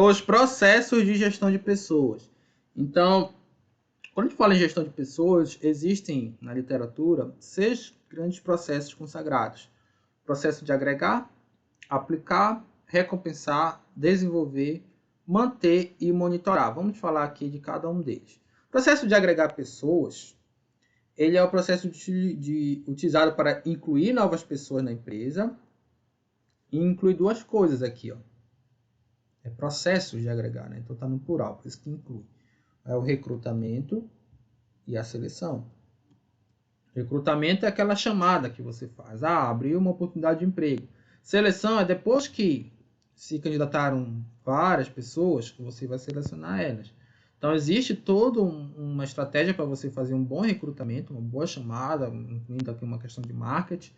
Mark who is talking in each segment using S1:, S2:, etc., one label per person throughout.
S1: os processos de gestão de pessoas. Então, quando a gente fala em gestão de pessoas, existem na literatura 6 grandes processos consagrados: processo de agregar, aplicar, recompensar, desenvolver, manter e monitorar. Vamos falar aqui de cada um deles. O processo de agregar pessoas, ele é o processo utilizado para incluir novas pessoas na empresa, e inclui 2 coisas aqui, ó. É processo de agregar, né? Então está no plural, por isso que inclui. É o recrutamento e a seleção. Recrutamento é aquela chamada que você faz. Abriu uma oportunidade de emprego. Seleção é depois que se candidataram várias pessoas, que você vai selecionar elas. Então, existe toda uma estratégia para você fazer um bom recrutamento, uma boa chamada, incluindo aqui uma questão de marketing,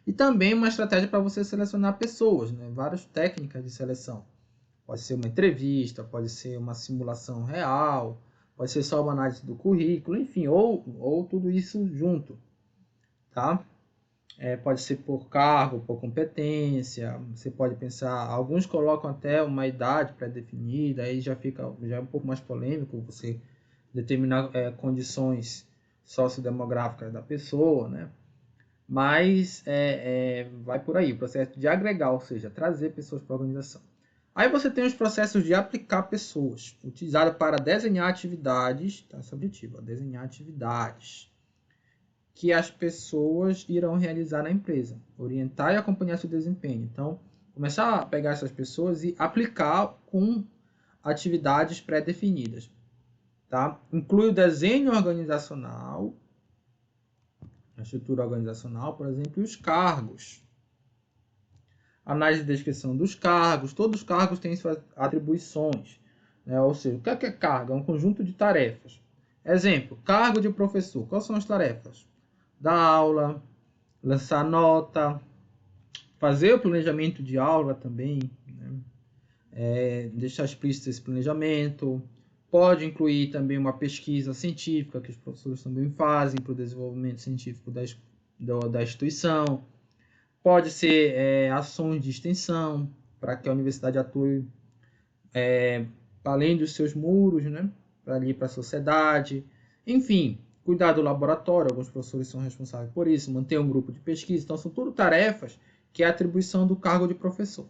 S1: e também uma estratégia para você selecionar pessoas, né? Várias técnicas de seleção. Pode ser uma entrevista, pode ser uma simulação real, pode ser só uma análise do currículo, enfim, ou tudo isso junto, tá? Pode ser por cargo, por competência, você pode pensar, alguns colocam até uma idade pré-definida, aí já é um pouco mais polêmico, você determinar condições sociodemográficas da pessoa, né? Mas vai por aí, o processo de agregar, ou seja, trazer pessoas para a organização. Aí você tem os processos de aplicar pessoas, utilizado para desenhar atividades, tá? Esse é o objetivo, desenhar atividades que as pessoas irão realizar na empresa, orientar e acompanhar seu desempenho. Então, começar a pegar essas pessoas e aplicar com atividades pré-definidas, tá? Inclui o desenho organizacional, a estrutura organizacional, por exemplo, e os cargos. Análise e descrição dos cargos. Todos os cargos têm suas atribuições, né? Ou seja, o que é cargo? É um conjunto de tarefas. Exemplo, cargo de professor. Quais são as tarefas? Dar aula, lançar nota, fazer o planejamento de aula também, né? Deixar explícito esse planejamento. Pode incluir também uma pesquisa científica que os professores também fazem para o desenvolvimento científico da instituição. Pode ser ações de extensão, para que a universidade atue além dos seus muros, né? Para ali para a sociedade. Enfim, cuidar do laboratório, alguns professores são responsáveis por isso, manter um grupo de pesquisa. Então, são tudo tarefas que é a atribuição do cargo de professor.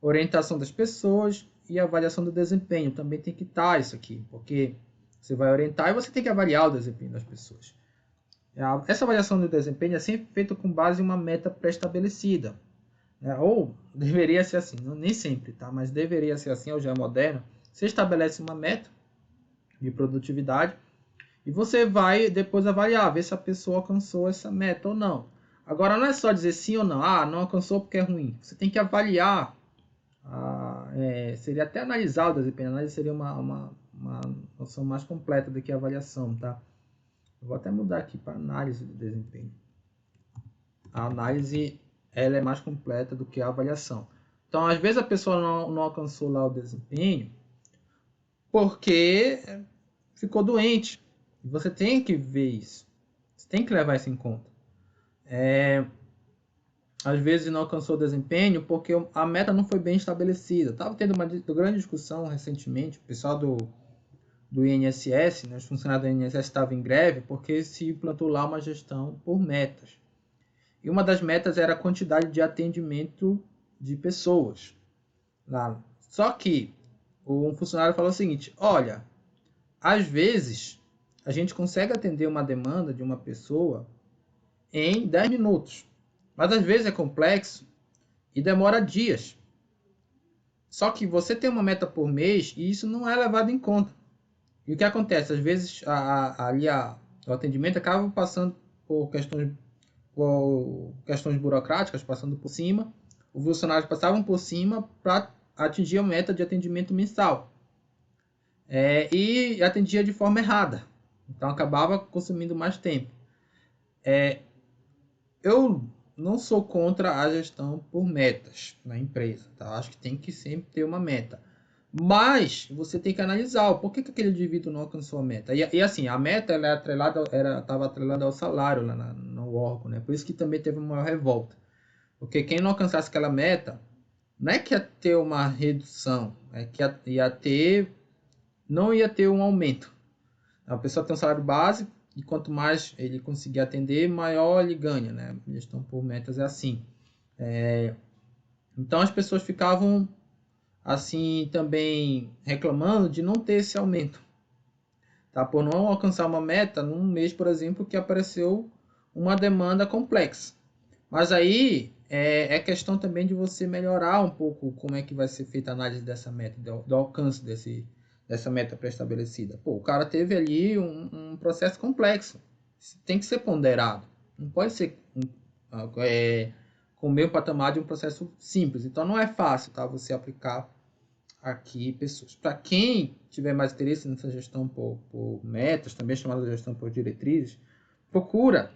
S1: Orientação das pessoas e avaliação do desempenho. Também tem que estar isso aqui, porque você vai orientar e você tem que avaliar o desempenho das pessoas. Essa avaliação do desempenho é sempre feita com base em uma meta pré-estabelecida. Ou deveria ser assim, nem sempre, tá? Mas deveria ser assim, hoje é moderno. Você estabelece uma meta de produtividade e você vai depois avaliar, ver se a pessoa alcançou essa meta ou não. Agora, não é só dizer sim ou não. Não alcançou porque é ruim. Você tem que avaliar. Seria até analisar o desempenho. A análise seria uma noção mais completa do que a avaliação, tá? Eu vou até mudar aqui para análise do desempenho. A análise ela é mais completa do que a avaliação. Então, às vezes a pessoa não alcançou lá o desempenho porque ficou doente. Você tem que ver isso. Você tem que levar isso em conta. Às vezes não alcançou o desempenho porque a meta não foi bem estabelecida. Estava tendo uma grande discussão recentemente, o pessoal do INSS, né, os funcionários do INSS estavam em greve porque se implantou lá uma gestão por metas. E uma das metas era a quantidade de atendimento de pessoas lá. Só que um funcionário falou o seguinte: olha, às vezes a gente consegue atender uma demanda de uma pessoa em 10 minutos, mas às vezes é complexo e demora dias. Só que você tem uma meta por mês e isso não é levado em conta. E o que acontece? Às vezes o atendimento acaba passando por questões burocráticas, passando por cima. Os funcionários passavam por cima para atingir a meta de atendimento mensal. E atendia de forma errada. Então acabava consumindo mais tempo. Eu não sou contra a gestão por metas na empresa. Tá? Acho que tem que sempre ter uma meta. Mas você tem que analisar por que aquele indivíduo não alcançou a meta. E assim, a meta estava atrelada ao salário lá no órgão, né? Por isso que também teve uma maior revolta. Porque quem não alcançasse aquela meta Não é que ia ter uma redução, é que não ia ter um aumento. A pessoa tem um salário base e quanto mais ele conseguir atender, maior ele ganha, né? Gestão por metas é assim. Então as pessoas ficavam assim também reclamando de não ter esse aumento, tá? Por não alcançar uma meta num mês, por exemplo, que apareceu uma demanda complexa. Mas aí é questão também de você melhorar um pouco como é que vai ser feita a análise dessa meta, do alcance dessa meta pré-estabelecida. Pô, o cara teve ali um processo complexo, tem que ser ponderado, não pode ser com o mesmo patamar de um processo simples. Então não é fácil, tá, você aplicar aqui pessoas. Para quem tiver mais interesse nessa gestão por metas, também chamada de gestão por diretrizes, procura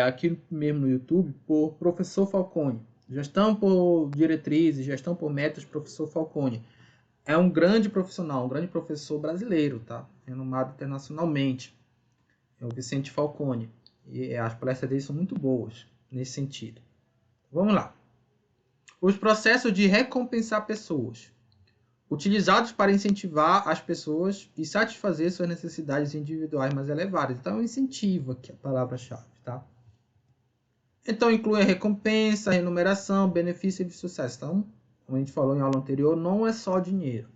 S1: aqui mesmo no YouTube por Professor Falcone. Gestão por diretrizes, gestão por metas, Professor Falcone. É um grande profissional, um grande professor brasileiro, tá? Renomado internacionalmente. É o Vicente Falcone. E as palestras dele são muito boas nesse sentido. Vamos lá. Os processos de recompensar pessoas, utilizados para incentivar as pessoas e satisfazer suas necessidades individuais mais elevadas. Então, é um incentivo aqui, a palavra-chave, tá? Então, inclui a recompensa, a remuneração, benefício e sucesso. Então, como a gente falou em aula anterior, não é só dinheiro.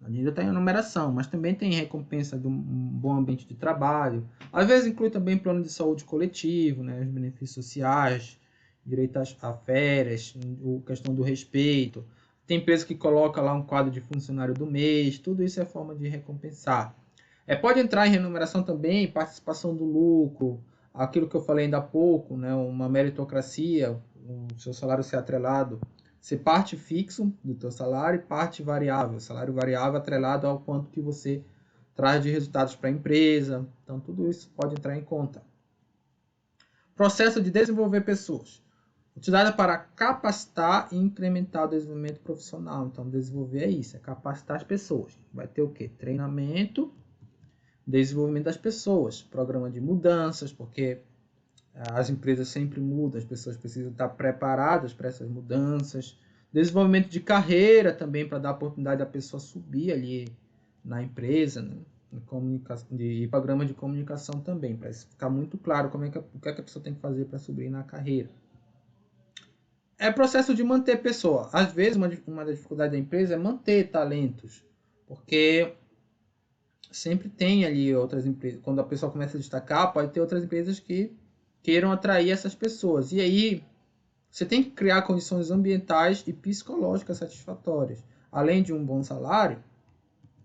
S1: O dinheiro tem remuneração, mas também tem recompensa de um bom ambiente de trabalho. Às vezes inclui também plano de saúde coletivo, né, os benefícios sociais, direito a férias, a questão do respeito. Tem empresa que coloca lá um quadro de funcionário do mês, tudo isso é forma de recompensar. Pode entrar em remuneração também, participação do lucro, aquilo que eu falei ainda há pouco, né, uma meritocracia, o seu salário ser atrelado, ser parte fixo do teu salário e parte variável, salário variável atrelado ao quanto que você traz de resultados para a empresa. Então, tudo isso pode entrar em conta. Processo de desenvolver pessoas. Utilizada para capacitar e incrementar o desenvolvimento profissional. Então, desenvolver é isso, é capacitar as pessoas. Vai ter o quê? Treinamento, desenvolvimento das pessoas, programa de mudanças, porque as empresas sempre mudam, as pessoas precisam estar preparadas para essas mudanças. Desenvolvimento de carreira também, para dar oportunidade da pessoa subir ali na empresa, né? E programa de comunicação também, para ficar muito claro o que a pessoa tem que fazer para subir na carreira. É processo de manter pessoa. Às vezes, uma das dificuldades da empresa é manter talentos, porque sempre tem ali outras empresas. Quando a pessoa começa a destacar, pode ter outras empresas que queiram atrair essas pessoas. E aí, você tem que criar condições ambientais e psicológicas satisfatórias. Além de um bom salário,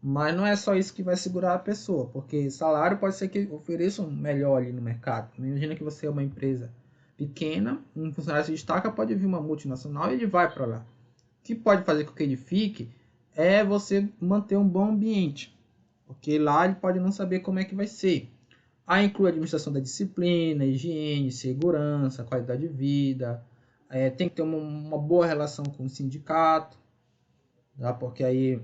S1: mas não é só isso que vai segurar a pessoa, porque salário pode ser que ofereça um melhor ali no mercado. Imagina que você é uma empresa pequena, um funcionário se destaca, pode vir uma multinacional e ele vai para lá. O que pode fazer com que ele fique é você manter um bom ambiente, porque lá ele pode não saber como é que vai ser. Aí inclui a administração da disciplina, higiene, segurança, qualidade de vida. Tem que ter uma boa relação com o sindicato, tá? Porque aí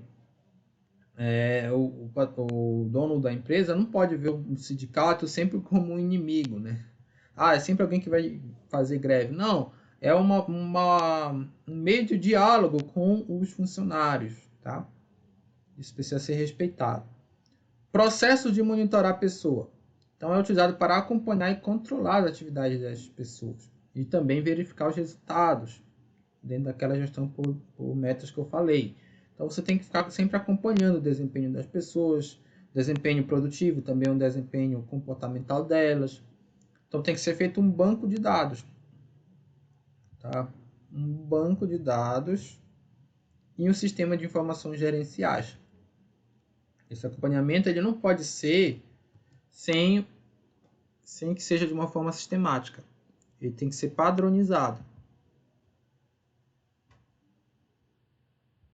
S1: o dono da empresa não pode ver o sindicato sempre como um inimigo, né? É sempre alguém que vai fazer greve. Não, é um meio de diálogo com os funcionários, tá? Isso precisa ser respeitado. Processo de monitorar a pessoa. Então, é utilizado para acompanhar e controlar as atividades das pessoas. E também verificar os resultados dentro daquela gestão por metas que eu falei. Então, você tem que ficar sempre acompanhando o desempenho das pessoas, desempenho produtivo, também o desempenho comportamental delas. Então, tem que ser feito um banco de dados. Tá? Um banco de dados e um sistema de informações gerenciais. Esse acompanhamento ele não pode ser sem que seja de uma forma sistemática. Ele tem que ser padronizado.